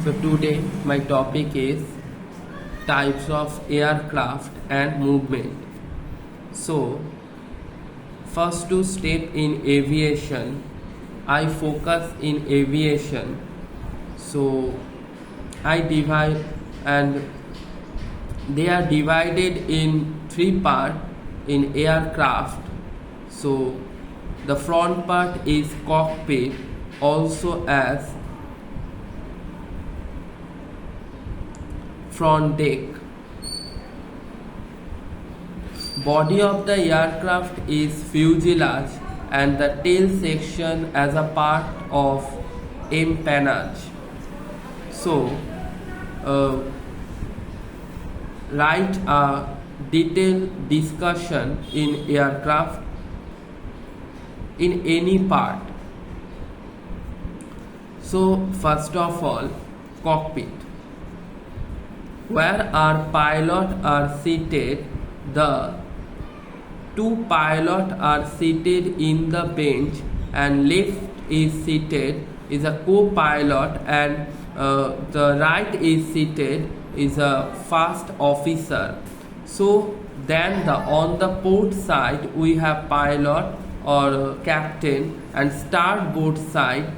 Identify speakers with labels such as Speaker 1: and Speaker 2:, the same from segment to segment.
Speaker 1: So today my topic is types of aircraft and movement. So first two step in aviation, I focus in aviation. So I divide, and they are divided in three parts in aircraft. So the front part is cockpit, also as front deck. Body of the aircraft is fuselage and the tail section as a part of empennage. So write a detailed discussion in aircraft in any part. So first of all, cockpit, where our pilot are seated. The two pilots are seated in the bench, and left is seated is a co-pilot, and the right is seated is a first officer. So then on the port side we have pilot or captain, and starboard side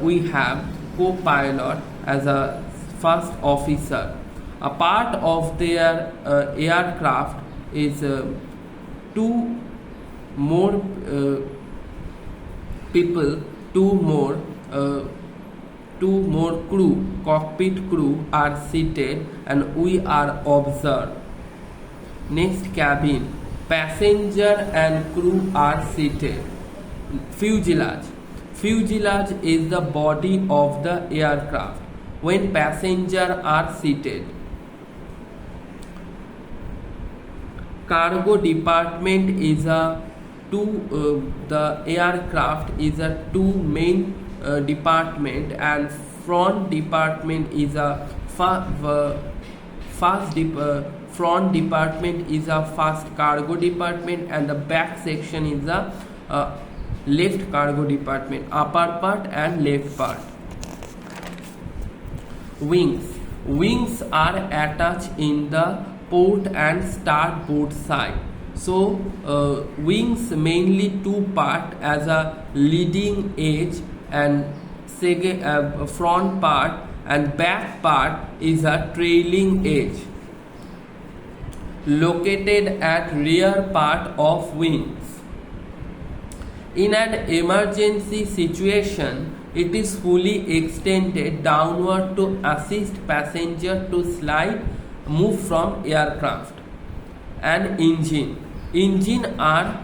Speaker 1: we have co-pilot as a first officer. A part of their aircraft is two more people, two more crew, cockpit crew are seated, and we are observed. Next, cabin, passenger and crew are seated. Fuselage is the body of the aircraft when passengers are seated. Cargo department is the aircraft is a two main department, and front department is a front department is a first cargo department, and the back section is the left cargo department, upper part and left part. Wings are attached in the port and starboard side. So wings mainly two part, as a leading edge and front part, and back part is a trailing edge located at rear part of wings. In an emergency situation, it is fully extended downward to assist passenger to move from aircraft. And engine are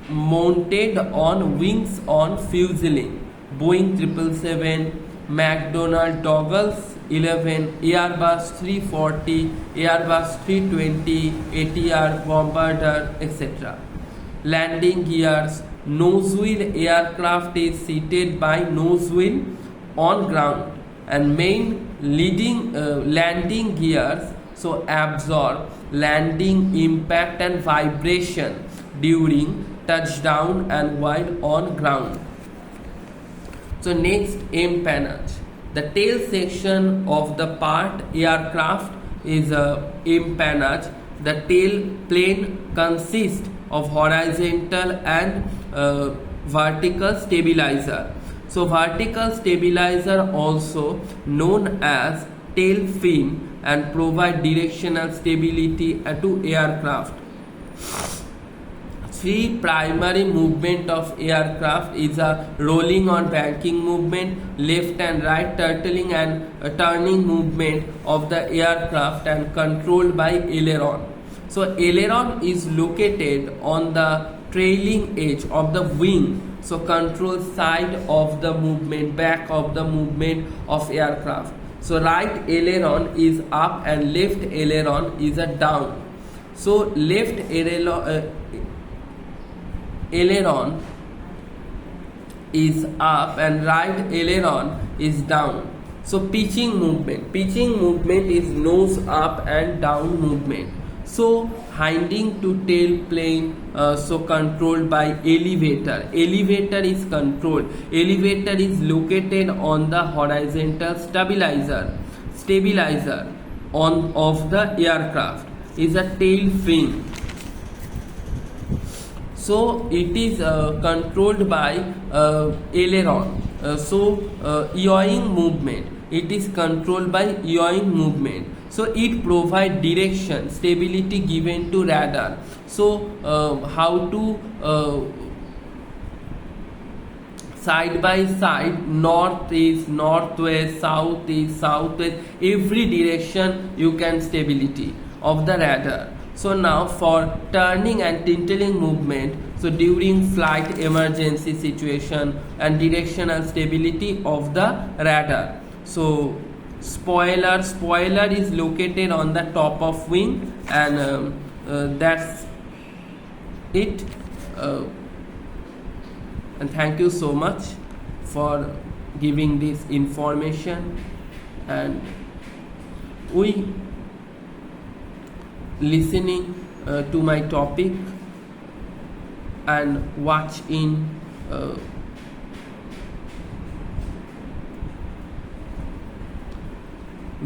Speaker 1: mounted on wings on fuselage. Boeing 777, McDonnell Douglas 11, Airbus 340, Airbus 320, ATR, Bombardier, etc. Landing gears, nose wheel aircraft is seated by nose wheel on ground, and main landing gears so absorb landing impact and vibration during touchdown and while on ground. So next, empennage. The tail section of the part aircraft is empennage. The tail plane consists of horizontal and vertical stabilizer. So vertical stabilizer, also known as tail fin, and provide directional stability to aircraft. Three primary movement of aircraft is a rolling or banking movement, left and right turtling and turning movement of the aircraft, and controlled by aileron. So aileron is located on the trailing edge of the wing, so control side of the movement, back of the movement of aircraft. So right aileron is up and left aileron is a down. So left aileron is up and right aileron is down. So pitching movement is nose up and down movement. So hinding to tail plane, so controlled by elevator. Elevator is controlled. Elevator is located on the horizontal stabilizer on of the aircraft. Is a tail fin. So it is controlled by aileron. Yawing movement. It is controlled by yawing movement. So it provides direction, stability given to radar. So how to side by side, north is northwest, south is southwest, every direction you can stability of the radar. So now for turning and tilting movement, so during flight emergency situation and directional stability of the radar. So spoiler is located on the top of wing, and that's it. And thank you so much for giving this information, and we listening to my topic and watch in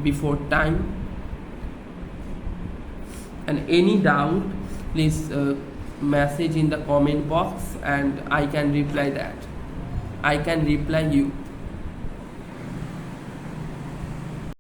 Speaker 1: before time. And any doubt, please message in the comment box and I can reply that. I can reply you.